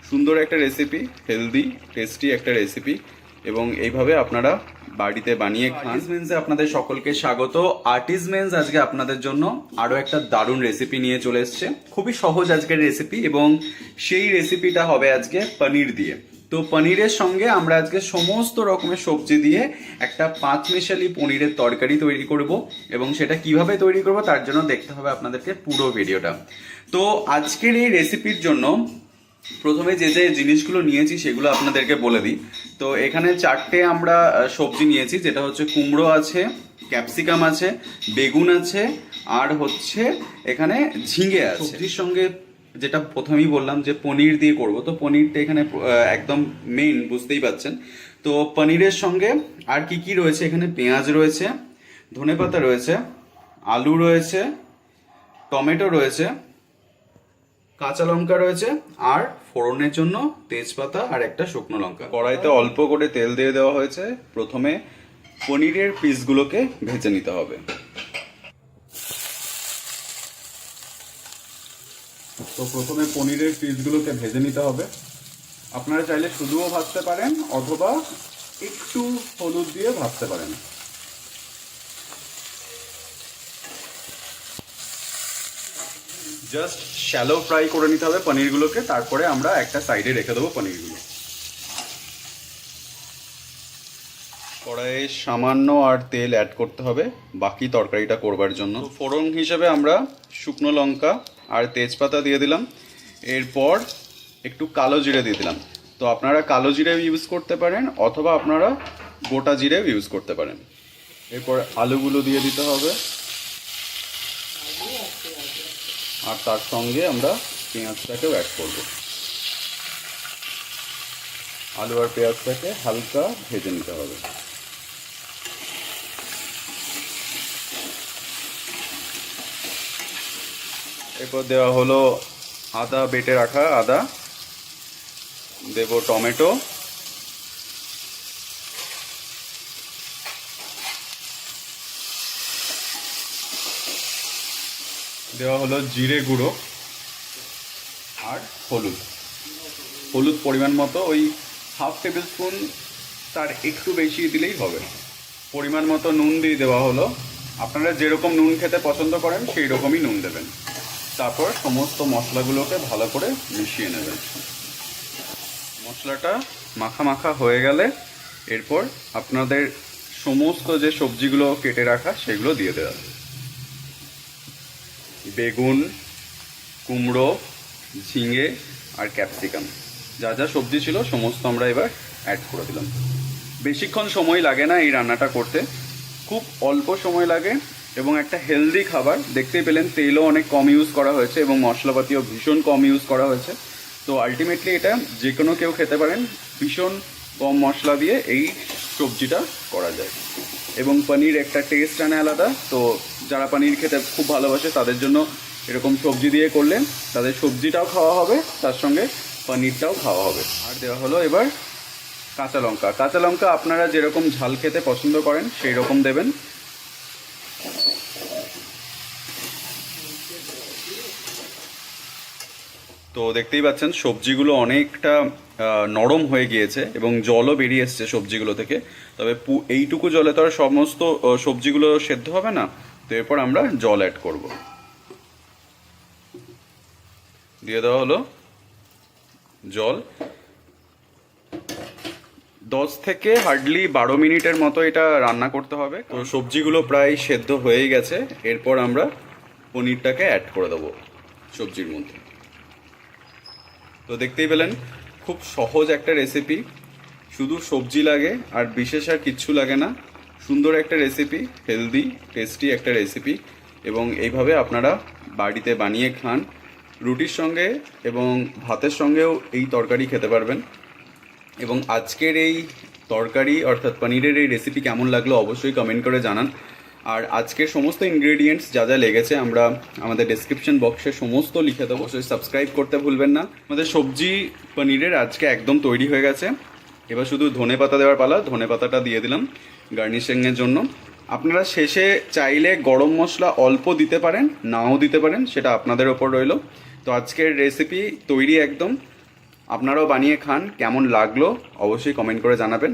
সুন্দর একটা recipe, healthy tasty একটা রেসিপি, এবং এইভাবে আপনারা বাড়িতে বানিয়ে খান। আর্টিজমেন্সে আপনাদের সকলকে স্বাগত। আর্টিজমেন্স আজকে আপনাদের জন্য আরও একটা দারুণ রেসিপি নিয়ে চলে এসছে। খুবই সহজ আজকের রেসিপি, এবং সেই রেসিপিটা হবে আজকে পনির দিয়ে। তো পনিরের সঙ্গে আমরা আজকে সমস্ত রকমের সবজি দিয়ে একটা পাঁচমিশালি পনিরের তরকারি তৈরি করব, এবং সেটা কিভাবে তৈরি করব তার জন্য দেখতে হবে আপনাদেরকে পুরো ভিডিওটা। তো আজকের এই রেসিপির জন্য প্রথমে যে যে জিনিসগুলো নিয়েছি সেগুলো আপনাদেরকে বলে দিই। তো এখানে চারটে আমরা সবজি নিয়েছি, যেটা হচ্ছে কুমড়ো আছে, ক্যাপসিকাম আছে, বেগুন আছে, আর হচ্ছে এখানে ঝিঙে আছে। সবজির সঙ্গে যেটা প্রথমেই বললাম যে পনির দিয়ে করব, তো পনিরটা এখানে একদম মেইন, বুঝতেই পাচ্ছেন। তো পনিরের সঙ্গে আর কি কি রয়েছে, এখানে পেঁয়াজ রয়েছে, ধনেপাতা রয়েছে, আলু রয়েছে, টমেটো রয়েছে, কাঁচা লঙ্কা রয়েছে, আর ফোড়নের জন্য তেজপাতা আর একটা শুকনো লঙ্কা। কড়াইতে অল্প করে তেল দিয়ে দেওয়া হয়েছে। প্রথমে পনিরের পিসগুলোকে ভেজে নিতে হবে। তো প্রথমে পনিরের পিসগুলোকে ভেজে নিতে হবে। আপনারা চাইলে শুধুও ভাজতে পারেন, অথবা একটু হলুদ দিয়ে ভাজতে পারেন। জাস্ট শ্যালো ফ্রাই করে নিতে হবে পনিরগুলোকে, তারপরে আমরা একটা সাইডে রেখে দেবো পনিরগুলো। কড়াইয়ে সামান্য আর তেল অ্যাড করতে হবে বাকি তরকারিটা করবার জন্য। ফোড়ন হিসেবে আমরা শুকনো লঙ্কা আর তেজপাতা দিয়ে দিলাম। এরপর একটু কালো জিরে দিয়ে দিলাম। তো আপনারা কালো জিরে ইউজ করতে পারেন, অথবা আপনারা গোটা জিরে ইউজ করতে পারেন। এরপর আলুগুলো দিয়ে দিতে হবে, আর তার সঙ্গে আমরা পেঁয়াজটাকেও অ্যাড করব। আলু আর পেঁয়াজটাকে হালকা ভেজে নিতে হবে। এরপর দেওয়া হলো আদা, বেটে রাখা আদা, দেব টমেটো, দেওয়া হলো জিরে গুঁড়ো আর হলুদ পরিমাণ মতো, ওই হাফ টেবিল স্পুন, তার একটু বেশি দিলেই হবে। পরিমাণ মতো নুন দিয়ে দেওয়া হলো। আপনারা যেরকম নুন খেতে পছন্দ করেন সেই রকমই নুন দেবেন। তারপর সমস্ত মশলাগুলোকে ভালো করে মিশিয়ে নেবেন। মশলাটা মাখা মাখা হয়ে গেলে এরপর আপনাদের সমস্ত যে সবজিগুলো কেটে রাখা সেগুলো দিয়ে দেওয়া। বেগুন, কুমড়ো, ঝিঙে আর ক্যাপসিকাম, যা যা সবজি ছিল সমস্ত আমরা এবার অ্যাড করে দিলাম। বেশিক্ষণ সময় লাগে না এই রান্নাটা করতে, খুব অল্প সময় লাগে, এবং একটা হেলদি খাবার। দেখতেই পেলেন তেলও অনেক কম ইউজ করা হয়েছে, এবং মশলাপাতিও ভীষণ কম ইউজ করা হয়েছে। তো আলটিমেটলি এটা যে কোনো কেউ খেতে পারেন। ভীষণ কম মশলা দিয়ে এই সবজিটা করা যায়, এবং পনির একটা টেস্ট আনে আলাদা। তো যারা পনির খেতে খুব ভালোবাসে তাদের জন্য এরকম সবজি দিয়ে করলে তাদের সবজিটাও খাওয়া হবে, তার সঙ্গে পনিরটাও খাওয়া হবে। আর দেওয়া হলো এবার কাঁচা লঙ্কা। কাঁচা লঙ্কা আপনারা যেরকম ঝাল খেতে পছন্দ করেন সেই রকম দেবেন। তো দেখতেই পাচ্ছেন সবজিগুলো অনেকটা নরম হয়ে গিয়েছে, এবং জলও বেরিয়ে এসছে সবজিগুলো থেকে। তবে এইটুকু জলে তো আর সমস্ত সবজিগুলো সেদ্ধ হবে না। তো এরপর আমরা জল অ্যাড করব। দিয়ে দেওয়া হলো জল। 10 থেকে হার্ডলি 12 মিনিটের মতো এটা রান্না করতে হবে। তো সবজিগুলো প্রায় সেদ্ধ হয়েই গেছে। এরপর আমরা পনিরটাকে অ্যাড করে দেবো সবজির মধ্যে। তো দেখতেই পেলেন খুব সহজ একটা রেসিপি, শুধু সবজি লাগে আর বিশেষ আর কিচ্ছু লাগে না। সুন্দর একটা রেসিপি, হেলদি টেস্টি একটা রেসিপি, এবং এইভাবে আপনারা বাড়িতে বানিয়ে খান। রুটির সঙ্গে এবং ভাতের সঙ্গেও এই তরকারি খেতে পারবেন। এবং আজকের এই তরকারি অর্থাৎ পনিরের এই রেসিপি কেমন লাগলো অবশ্যই কমেন্ট করে জানান। আর আজকের সমস্ত ইনগ্রেডিয়েন্টস যা যা লেগেছে আমরা আমাদের ডেসক্রিপশন বক্সে সমস্ত লিখে দেবো। অবশ্যই সাবস্ক্রাইব করতে ভুলবেন না। আমাদের সবজি পনিরের আজকে একদম তৈরি হয়ে গেছে। এবার শুধু ধনেপাতা দেওয়ার পালা। ধনেপাতাটা দিয়ে দিলাম গার্নিশিংয়ের জন্য। আপনারা শেষে চাইলে গরম মশলা অল্প দিতে পারেন, নাও দিতে পারেন, সেটা আপনাদের ওপর রইল। তো আজকের রেসিপি তৈরি একদম। আপনারাও বানিয়ে খান, কেমন লাগলো অবশ্যই কমেন্ট করে জানাবেন।